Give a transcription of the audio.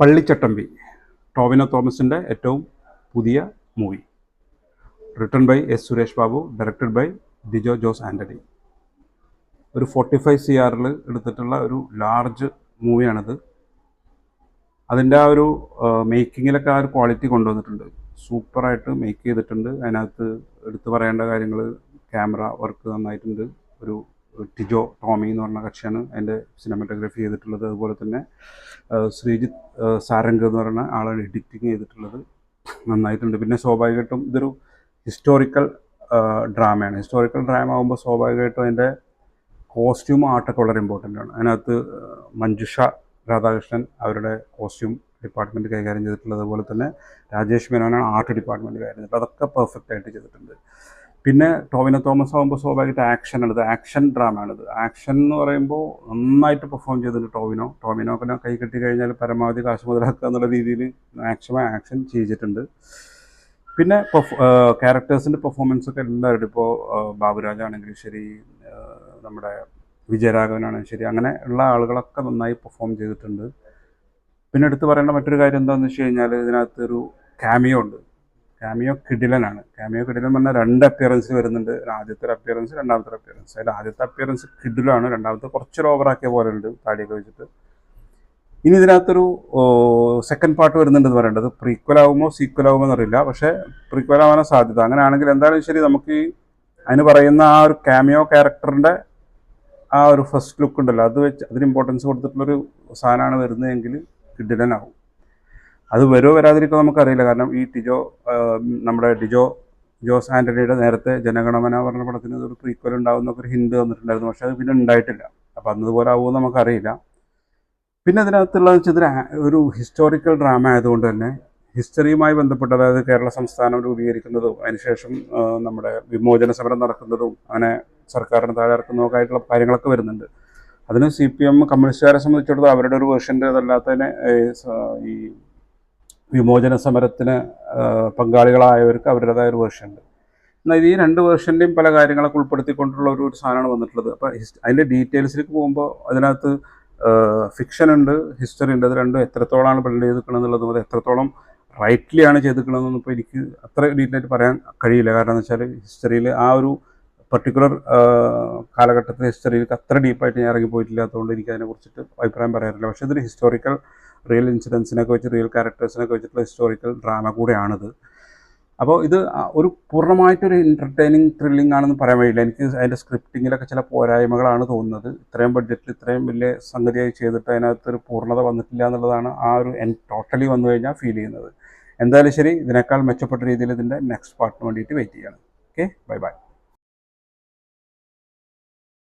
പള്ളിച്ചട്ടമ്പി ടോവിനോ തോമസിൻ്റെ ഏറ്റവും പുതിയ movie. Written by S Suresh Babu, directed by Dijo Jose Antony. ഒരു 45 CR എടുത്തിട്ടുള്ള ഒരു ലാർജ് മൂവിയാണിത്. അതിൻ്റെ ആ ഒരു മേക്കിങ്ങിലൊക്കെ ആ ഒരു ക്വാളിറ്റി കൊണ്ടുവന്നിട്ടുണ്ട്. സൂപ്പറായിട്ട് മേക്ക് ചെയ്തിട്ടുണ്ട്. അതിനകത്ത് എടുത്തു പറയേണ്ട കാര്യങ്ങൾ, ക്യാമറ വർക്ക് നന്നായിട്ടുണ്ട്. ഒരു ടിജോ ടോമി എന്ന് പറഞ്ഞ കക്ഷിയാണ് അതിൻ്റെ സിനിമാറ്റോഗ്രാഫി ചെയ്തിട്ടുള്ളത്. അതുപോലെ തന്നെ ശ്രീജിത്ത് സാരംഗ് എന്ന് പറയുന്ന ആളാണ് എഡിറ്റിങ് ചെയ്തിട്ടുള്ളത്. നന്നായിട്ടുണ്ട്. പിന്നെ സ്വാഭാവികമായിട്ടും ഇതൊരു ഹിസ്റ്റോറിക്കൽ ഡ്രാമയാണ്. ഹിസ്റ്റോറിക്കൽ ഡ്രാമ ആകുമ്പോൾ സ്വാഭാവികമായിട്ടും അതിൻ്റെ കോസ്റ്റ്യൂം ആർട്ടൊക്കെ വളരെ ഇമ്പോർട്ടൻ്റ് ആണ്. അതിനകത്ത് മഞ്ജുഷ രാധാകൃഷ്ണൻ അവരുടെ കോസ്റ്റ്യൂം ഡിപ്പാർട്ട്മെൻറ്റ് കൈകാര്യം ചെയ്തിട്ടുള്ളത്. അതുപോലെ തന്നെ രാജേഷ് മേനോനാണ് ആർട്ട് ഡിപ്പാർട്ട്മെൻറ്റ് കൈകാര്യം ചെയ്തിട്ടുള്ളത്. അതൊക്കെ പെർഫെക്റ്റ് ആയിട്ട് ചെയ്തിട്ടുണ്ട്. പിന്നെ ടോവിനോ തോമസ് ആകുമ്പോൾ സ്വാഭാവികമായിട്ട് ആക്ഷനാണിത്, ആക്ഷൻ ഡ്രാമയാണിത്. ആക്ഷൻ എന്ന് പറയുമ്പോൾ നന്നായിട്ട് പെർഫോം ചെയ്തിട്ടുണ്ട് ടോവിനോക്കിനെ കൈ കെട്ടി കഴിഞ്ഞാൽ പരമാവധി കാശ് മുതലാക്കുക എന്നുള്ള രീതിയിൽ ആക്ഷൻ ചെയ്തിട്ടുണ്ട്. പിന്നെ ക്യാരക്ടേഴ്സിൻ്റെ പെർഫോമൻസൊക്കെ എല്ലാവരും, ഇപ്പോൾ ബാബുരാജാണെങ്കിലും ശരി, നമ്മുടെ വിജയരാഘവനാണെങ്കിലും ശരി, അങ്ങനെ ഉള്ള ആളുകളൊക്കെ നന്നായി പെർഫോം ചെയ്തിട്ടുണ്ട്. പിന്നെ എടുത്ത് പറയേണ്ട മറ്റൊരു കാര്യം എന്താണെന്ന് വെച്ച് കഴിഞ്ഞാൽ ഇതിനകത്തൊരു ക്യാമിയോ ഉണ്ട്. ക്യാമിയോ കിടിലനാണ്. ക്യാമിയോ കിടിലൻ പറഞ്ഞാൽ 2 അപ്പിയറൻസ് വരുന്നുണ്ട്. ആദ്യത്തെ ഒരു അപ്പിയറൻസ്, രണ്ടാമത്തെ ഒരു അപ്പിയറൻസ്. അതിൽ ആദ്യത്തെ അപ്പിയറൻസ് കിടിലാണ്, രണ്ടാമത്തെ കുറച്ചൊരു ഓവറാക്കിയ പോലെ ഉണ്ട് താടിയൊക്കെ വെച്ചിട്ട്. ഇനി ഇതിനകത്തൊരു സെക്കൻഡ് പാർട്ട് വരുന്നുണ്ടെന്ന് പറയേണ്ടത്. പ്രീക്വലാകുമോ സീക്വലാകുമോ എന്നറിയില്ല, പക്ഷേ പ്രീക്വലാവാനോ സാധ്യത. അങ്ങനെയാണെങ്കിൽ എന്താണെന്ന് ശരി, നമുക്ക് അതിന് പറയുന്ന ആ ഒരു ക്യാമിയോ ക്യാരക്ടറിൻ്റെ ആ ഒരു ഫസ്റ്റ് ലുക്ക് ഉണ്ടല്ലോ, അത് വെച്ച് അതിന് ഇമ്പോർട്ടൻസ് കൊടുത്തിട്ടുള്ളൊരു സാധനമാണ് വരുന്നതെങ്കിൽ കിടിലനാവും. അത് വരുമോ വരാതിരിക്കുമോ നമുക്കറിയില്ല. കാരണം ഈ നമ്മുടെ ഡിജോ ജോസ് ആൻ്റണിയുടെ നേരത്തെ ജനഗണമന പറഞ്ഞ പടത്തിന് ഒരു പ്രീക്വൽ ഉണ്ടാകുന്നൊക്കെ ഒരു ഹിന്റ് വന്നിട്ടുണ്ടായിരുന്നു. പക്ഷേ അത് പിന്നെ ഉണ്ടായിട്ടില്ല. അപ്പോൾ അന്നതുപോലെ ആവുമെന്ന് നമുക്കറിയില്ല. പിന്നെ അതിനകത്തുള്ളതെന്ന് വെച്ചാൽ ഒരു ഹിസ്റ്റോറിക്കൽ ഡ്രാമ ആയതുകൊണ്ട് തന്നെ ഹിസ്റ്ററിയുമായി ബന്ധപ്പെട്ട്, അതായത് കേരള സംസ്ഥാനം രൂപീകരിക്കുന്നതും അതിനുശേഷം നമ്മുടെ വിമോചന സമരം നടക്കുന്നതും അങ്ങനെ സർക്കാരിന് താഴെ ഇറക്കുന്നതൊക്കെ ആയിട്ടുള്ള കാര്യങ്ങളൊക്കെ വരുന്നുണ്ട്. അതിന് CPM കമ്മ്യൂണിസ്റ്റുകാരെ സംബന്ധിച്ചിടത്തോളം അവരുടെ ഒരു വേർഷൻ്റെ അതല്ലാത്തതിനെ ഈ വിമോചന സമരത്തിന് പങ്കാളികളായവർക്ക് അവരുടേതായ ഒരു വേർഷൻ ഉണ്ട്. എന്നാൽ ഈ 2 വേർഷൻ്റെയും പല കാര്യങ്ങളൊക്കെ ഉൾപ്പെടുത്തിക്കൊണ്ടുള്ള ഒരു സാധനമാണ് വന്നിട്ടുള്ളത്. അപ്പോൾ അതിൻ്റെ ഡീറ്റെയിൽസിലേക്ക് പോകുമ്പോൾ അതിനകത്ത് ഫിക്ഷൻ ഉണ്ട്, ഹിസ്റ്ററി ഉണ്ട്. അത് രണ്ടും എത്രത്തോളമാണ് ബിൽഡ് ചെയ്തിരിക്കണമെന്നുള്ളതും അത് എത്രത്തോളം റൈറ്റ്ലിയാണ് ചെയ്തിരിക്കണമെന്നൊന്നും ഇപ്പോൾ എനിക്ക് അത്ര ഡീറ്റെയിൽ ആയിട്ട് പറയാൻ കഴിയില്ല. കാരണം എന്ന് വെച്ചാൽ ഹിസ്റ്ററിയിൽ ആ ഒരു പർട്ടിക്കുലർ കാലഘട്ടത്തിൽ ഹിസ്റ്ററിയിൽ അത്ര ഡീപ്പായിട്ട് ഞാൻ ഇറങ്ങിപ്പോയിട്ടില്ലാത്തതുകൊണ്ട് എനിക്ക് അതിനെക്കുറിച്ചിട്ട് അഭിപ്രായം പറയാറില്ല. പക്ഷേ ഇതൊരു ഹിസ്റ്റോറിക്കൽ റിയൽ ഇൻസിഡൻസിനൊക്കെ വെച്ച്, റിയൽ ക്യാരക്ടേഴ്സിനൊക്കെ വെച്ചിട്ടുള്ള ഹിസ്റ്റോറിക്കൽ ഡ്രാമ കൂടെയാണിത്. അപ്പോൾ ഇത് ഒരു പൂർണ്ണമായിട്ടൊരു എൻ്റർടൈനിങ് ത്രില്ലിംഗ് ആണെന്ന് പറയാൻ കഴിയില്ല. എനിക്ക് അതിൻ്റെ സ്ക്രിപ്റ്റിങ്ങിലൊക്കെ ചില പോരായ്മകളാണ് തോന്നുന്നത്. ഇത്രയും ബഡ്ജറ്റിൽ ഇത്രയും വലിയ സംഗതിയായി ചെയ്തിട്ട് അതിനകത്തൊരു പൂർണ്ണത വന്നിട്ടില്ല എന്നുള്ളതാണ് ആ ഒരു ടോട്ടലി വന്നു കഴിഞ്ഞാൽ ഫീൽ ചെയ്യുന്നത്. എന്തായാലും ശരി, ഇതിനേക്കാൾ മെച്ചപ്പെട്ട രീതിയിൽ ഇതിൻ്റെ നെക്സ്റ്റ് പാർട്ടിന് വേണ്ടിയിട്ട് വെയിറ്റ് ചെയ്യണം. Okay, bye bye.